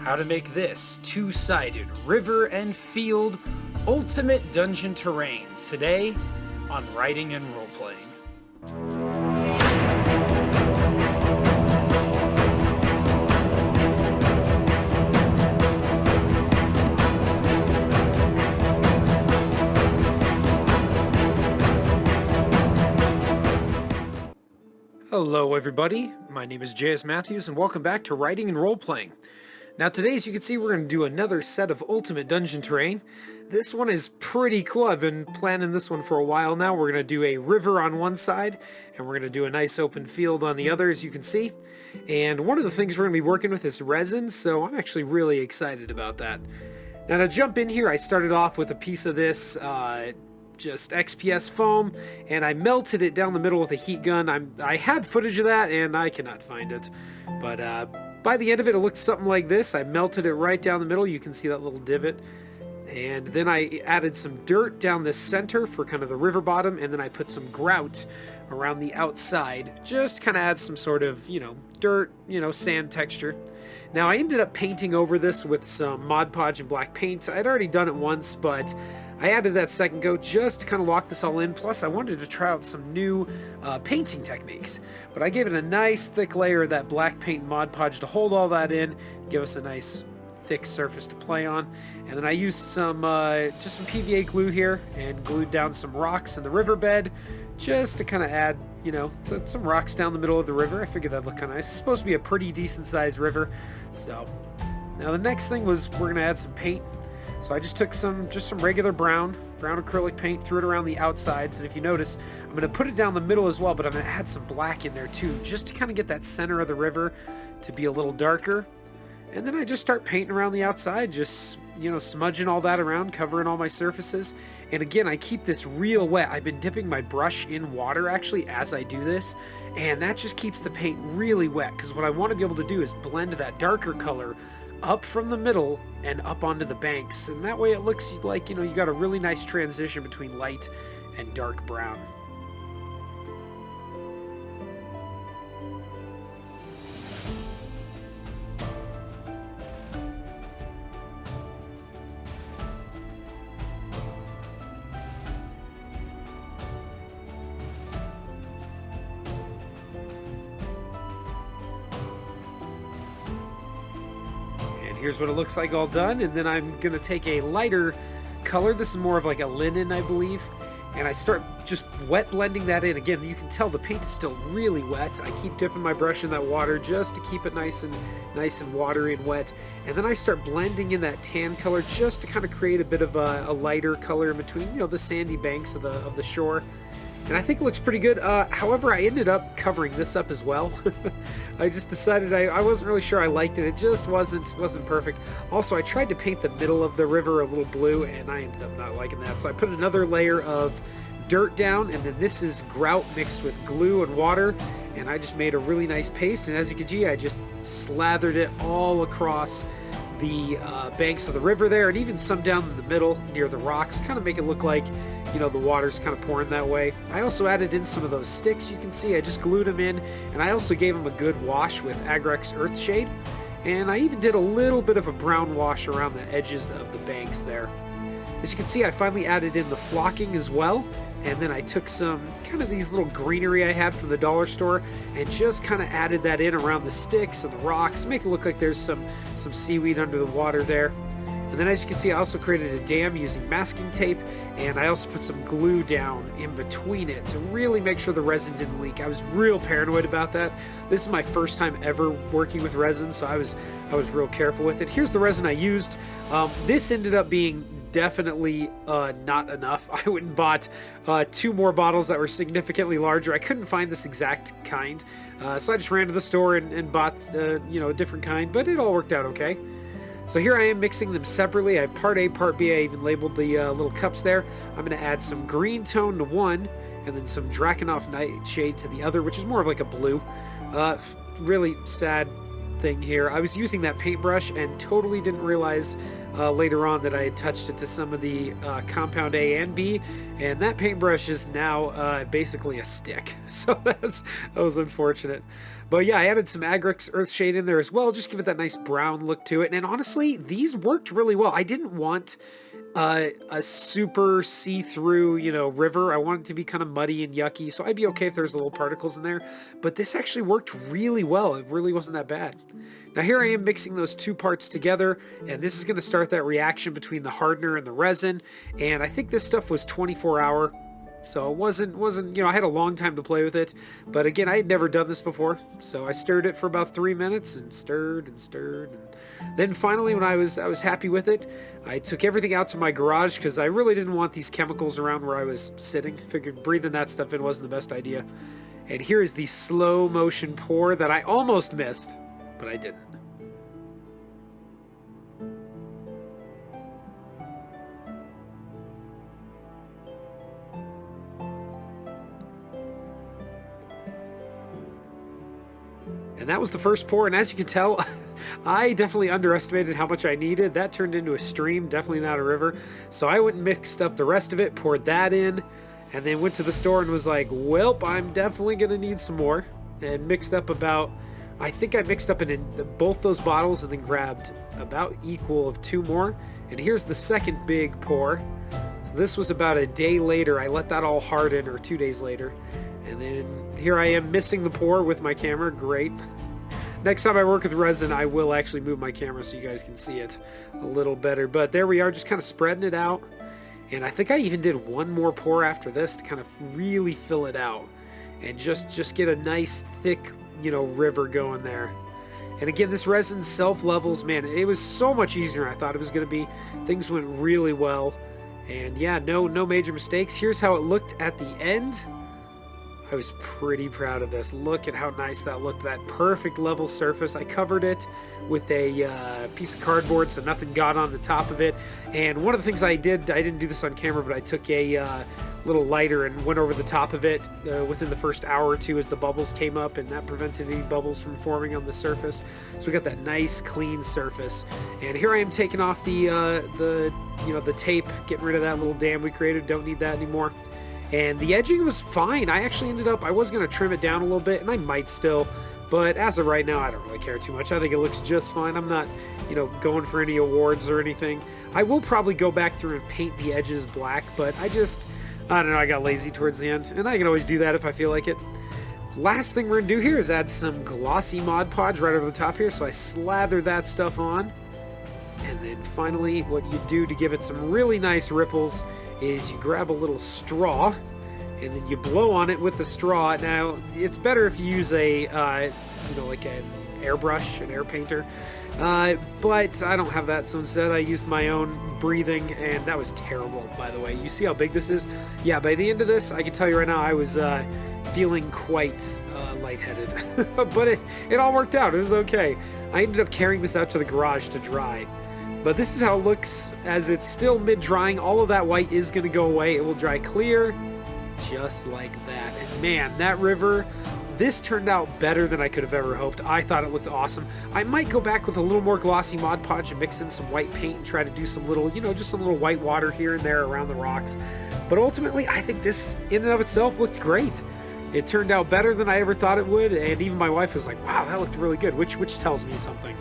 how to make this two-sided river and field ultimate dungeon terrain today on Writing and Roleplaying. Hello everybody, my name is J.S. Matthews and welcome back to Writing and Roleplaying. Now today, as you can see, we're going to do another set of ultimate dungeon terrain. This one is pretty cool. I've been planning this one for a while now. We're going to do a river on one side and we're going to do a nice open field on the other, as you can see. And one of the things we're going to be working with is resin, so I'm actually really excited about that. Now to jump in here, I started off with a piece of this just XPS foam, and I melted it down the middle with a heat gun. I had footage of that, and I cannot find it. But by the end of it, it looked something like this. I melted it right down the middle. You can see that little divot. And then I added some dirt down the center for kind of the river bottom, and then I put some grout around the outside. Just kind of add some sort of, dirt, sand texture. Now, I ended up painting over this with some Mod Podge and black paint. I'd already done it once, but I added that second coat just to kind of lock this all in. Plus, I wanted to try out some new painting techniques. But I gave it a nice thick layer of that black paint Mod Podge to hold all that in, give us a nice thick surface to play on. And then I used some just some PVA glue here and glued down some rocks in the riverbed just to kind of add, some rocks down the middle of the river. I figured that'd look kind of nice. It's supposed to be a pretty decent sized river. So now the next thing was we're going to add some paint. So I just took some regular brown acrylic paint, threw it around the outsides, and if you notice, I'm going to put it down the middle as well, but I'm going to add some black in there too, just to kind of get that center of the river to be a little darker. And then I just start painting around the outside, just, smudging all that around, covering all my surfaces. And again, I keep this real wet. I've been dipping my brush in water actually as I do this, and that just keeps the paint really wet, because what I want to be able to do is blend that darker color up from the middle and up onto the banks, and that way it looks like you got a really nice transition between light and dark brown. Here's what it looks like all done, and then I'm going to take a lighter color. This is more of like a linen, I believe, and I start just wet blending that in. Again, you can tell the paint is still really wet. I keep dipping my brush in that water just to keep it nice and watery and wet, and then I start blending in that tan color just to kind of create a bit of a lighter color in between, the sandy banks of the shore. And I think it looks pretty good. However, I ended up covering this up as well. I just decided I wasn't really sure I liked it. It just wasn't perfect. Also, I tried to paint the middle of the river a little blue, and I ended up not liking that. So I put another layer of dirt down, and then this is grout mixed with glue and water, and I just made a really nice paste. And as you can see, I just slathered it all across the banks of the river there, and even some down in the middle near the rocks, kind of make it look like the water's kind of pouring that way. I also added in some of those sticks. You can see I just glued them in, and I also gave them a good wash with Agrex Earthshade, and I even did a little bit of a brown wash around the edges of the banks there. As you can see, I finally added in the flocking as well, and then I took some kind of these little greenery I had from the dollar store and just kind of added that in around the sticks and the rocks, make it look like there's some seaweed under the water there. And then as you can see, I also created a dam using masking tape, and I also put some glue down in between it to really make sure the resin didn't leak. I was real paranoid about that. This is my first time ever working with resin, so I was real careful with it. Here's the resin I used. This ended up being definitely not enough. I went and bought 2 more bottles that were significantly larger. I couldn't find this exact kind, so I just ran to the store and bought a different kind, but it all worked out okay. So here I am mixing them separately. I have part A, part B. I even labeled the little cups there. I'm going to add some green tone to one, and then some Drakenhof Nightshade to the other, which is more of like a blue. Really sad thing here. I was using that paintbrush and totally didn't realize later on that I had touched it to some of the compound A and B, and that paintbrush is now basically a stick. So that was unfortunate. But yeah, I added some Agrix Earthshade in there as well, just give it that nice brown look to it. And honestly, these worked really well. I didn't want a super see-through, you know, river. I want it to be kind of muddy and yucky, so I'd be okay if there's little particles in there. But this actually worked really well. It really wasn't that bad. Now here I am mixing those two parts together, and this is going to start that reaction between the hardener and the resin. And I think this stuff was 24-hour. So it wasn't, you know, I had a long time to play with it, but again, I had never done this before, so I stirred it for about 3 minutes and stirred and stirred, and then finally when I was happy with it, I took everything out to my garage because I really didn't want these chemicals around where I was sitting. Figured breathing that stuff in wasn't the best idea. And here is the slow motion pour that I almost missed, but I didn't. And that was the first pour, and as you can tell, I definitely underestimated how much I needed. That turned into a stream, definitely not a river. So I went and mixed up the rest of it, poured that in, and then went to the store and was like, welp, I'm definitely going to need some more. And mixed up about, I think I mixed up in both those bottles and then grabbed about equal of 2 more. And here's the second big pour. So this was about a day later. I let that all harden, or 2 days later. And then here I am missing the pour with my camera. Great. Next time I work with resin, I will actually move my camera so you guys can see it a little better. But there we are, just kind of spreading it out. And I think I even did one more pour after this to kind of really fill it out. And just get a nice thick, you know, river going there. And again, this resin self-levels, man, it was so much easier than I thought it was going to be. Things went really well. And yeah, no major mistakes. Here's how it looked at the end. I was pretty proud of this. Look at how nice that looked, that perfect level surface. I covered it with a piece of cardboard so nothing got on the top of it. And one of the things I didn't do this on camera, but I took a little lighter and went over the top of it within the first hour or two as the bubbles came up, and that prevented any bubbles from forming on the surface. So we got that nice clean surface. And here I am taking off the tape, getting rid of that little dam we created. Don't need that anymore. And the edging was fine. I actually I was going to trim it down a little bit, and I might still, but as of right now, I don't really care too much. I think it looks just fine. I'm not, you know, going for any awards or anything. I will probably go back through and paint the edges black, but I don't know, I got lazy towards the end, and I can always do that if I feel like it. Last thing we're going to do here is add some glossy Mod Podge right over the top here, so I slather that stuff on. And then finally, what you do to give it some really nice ripples is you grab a little straw and then you blow on it with the straw. Now, it's better if you use a, like an airbrush, an air painter, but I don't have that, so instead I used my own breathing, and that was terrible, by the way. You see how big this is? Yeah, by the end of this, I can tell you right now, I was feeling quite lightheaded, but it all worked out. It was okay. I ended up carrying this out to the garage to dry. But this is how it looks as it's still mid-drying. All of that white is going to go away. It will dry clear, just like that. And man, that river, this turned out better than I could have ever hoped. I thought it looked awesome. I might go back with a little more glossy Mod Podge and mix in some white paint and try to do some little, just some little white water here and there around the rocks. But ultimately, I think this, in and of itself, looked great. It turned out better than I ever thought it would, and even my wife was like, wow, that looked really good, which tells me something.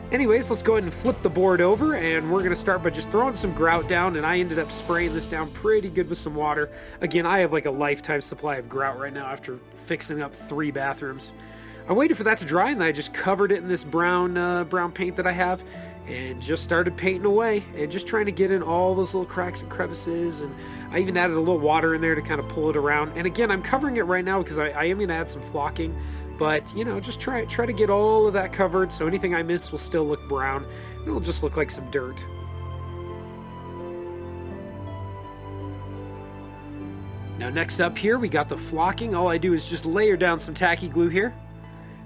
Anyways, let's go ahead and flip the board over, and we're going to start by just throwing some grout down, and I ended up spraying this down pretty good with some water. Again, I have like a lifetime supply of grout right now after fixing up 3 bathrooms. I waited for that to dry, and then I just covered it in this brown paint that I have, and just started painting away, and just trying to get in all those little cracks and crevices, and I even added a little water in there to kind of pull it around. And again, I'm covering it right now because I am going to add some flocking. But, just try to get all of that covered so anything I miss will still look brown. It'll just look like some dirt. Now next up here, we got the flocking. All I do is just layer down some tacky glue here.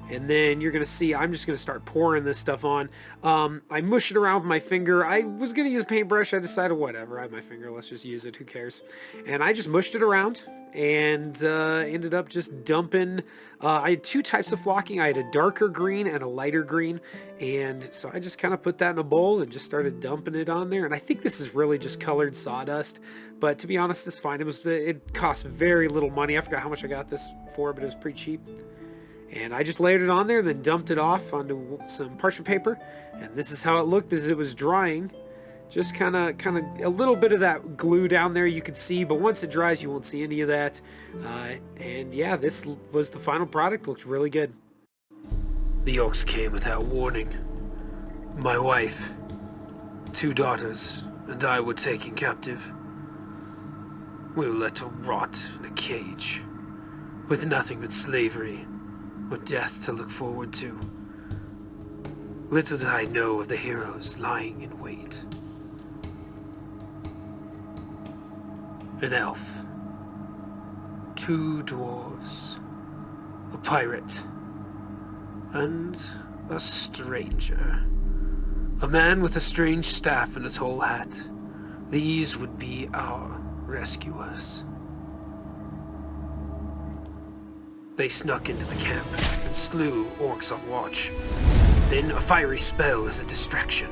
And then you're going to see I'm just going to start pouring this stuff on. I mush it around with my finger. I was going to use a paintbrush. I decided, whatever, I have my finger. Let's just use it. Who cares? And I just mushed it around and ended up just dumping. I had two types of flocking. I had a darker green and a lighter green. And so I just kind of put that in a bowl and just started dumping it on there. And I think this is really just colored sawdust. But to be honest, it's fine. It cost very little money. I forgot how much I got this for, but it was pretty cheap. And I just layered it on there and then dumped it off onto some parchment paper. And this is how it looked as it was drying. Just kind of a little bit of that glue down there you could see, but once it dries you won't see any of that. And yeah, this was the final product. Looks really good. The orcs came without warning. My wife, 2 daughters, and I were taken captive. We were let to rot in a cage, with nothing but slavery or death to look forward to. Little did I know of the heroes lying in wait. An elf, 2 dwarves, a pirate, and a stranger. A man with a strange staff and a tall hat. These would be our rescuers. They snuck into the camp and slew orcs on watch. Then a fiery spell as a distraction.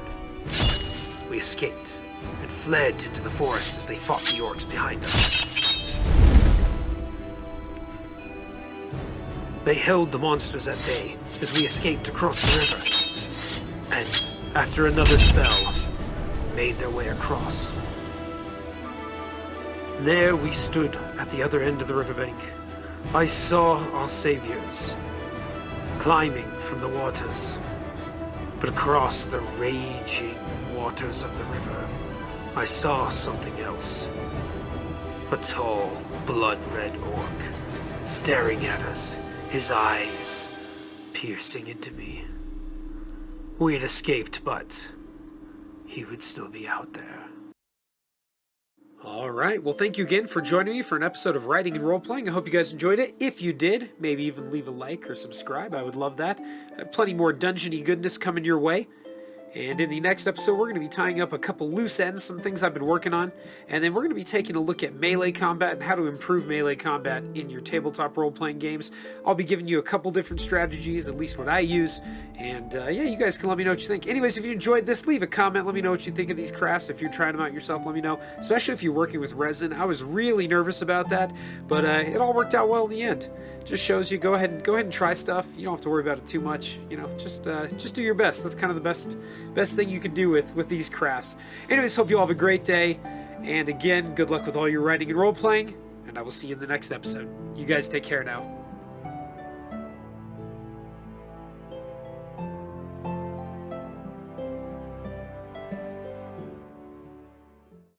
We escaped and fled into the forest as they fought the orcs behind us. They held the monsters at bay as we escaped across the river, and after another spell, made their way across. There we stood at the other end of the riverbank. I saw our saviors climbing from the waters, but across the raging waters of the river, I saw something else. A tall, blood-red orc, staring at us, his eyes piercing into me. We had escaped, but he would still be out there. Alright, well thank you again for joining me for an episode of Writing and Role-Playing. I hope you guys enjoyed it. If you did, maybe even leave a like or subscribe. I would love that. I have plenty more dungeon-y goodness coming your way. And in the next episode, we're going to be tying up a couple loose ends, some things I've been working on, and then we're going to be taking a look at melee combat and how to improve melee combat in your tabletop role-playing games. I'll be giving you a couple different strategies, at least what I use, and yeah, you guys can let me know what you think. Anyways, if you enjoyed this, leave a comment. Let me know what you think of these crafts. If you're trying them out yourself, let me know, especially if you're working with resin. I was really nervous about that, but it all worked out well in the end. Just shows you go ahead and try stuff. You don't have to worry about it too much. You know, just do your best. That's kind of the best thing you can do with these crafts. Anyways, hope you all have a great day. And again, good luck with all your writing and role playing. And I will see you in the next episode. You guys take care now.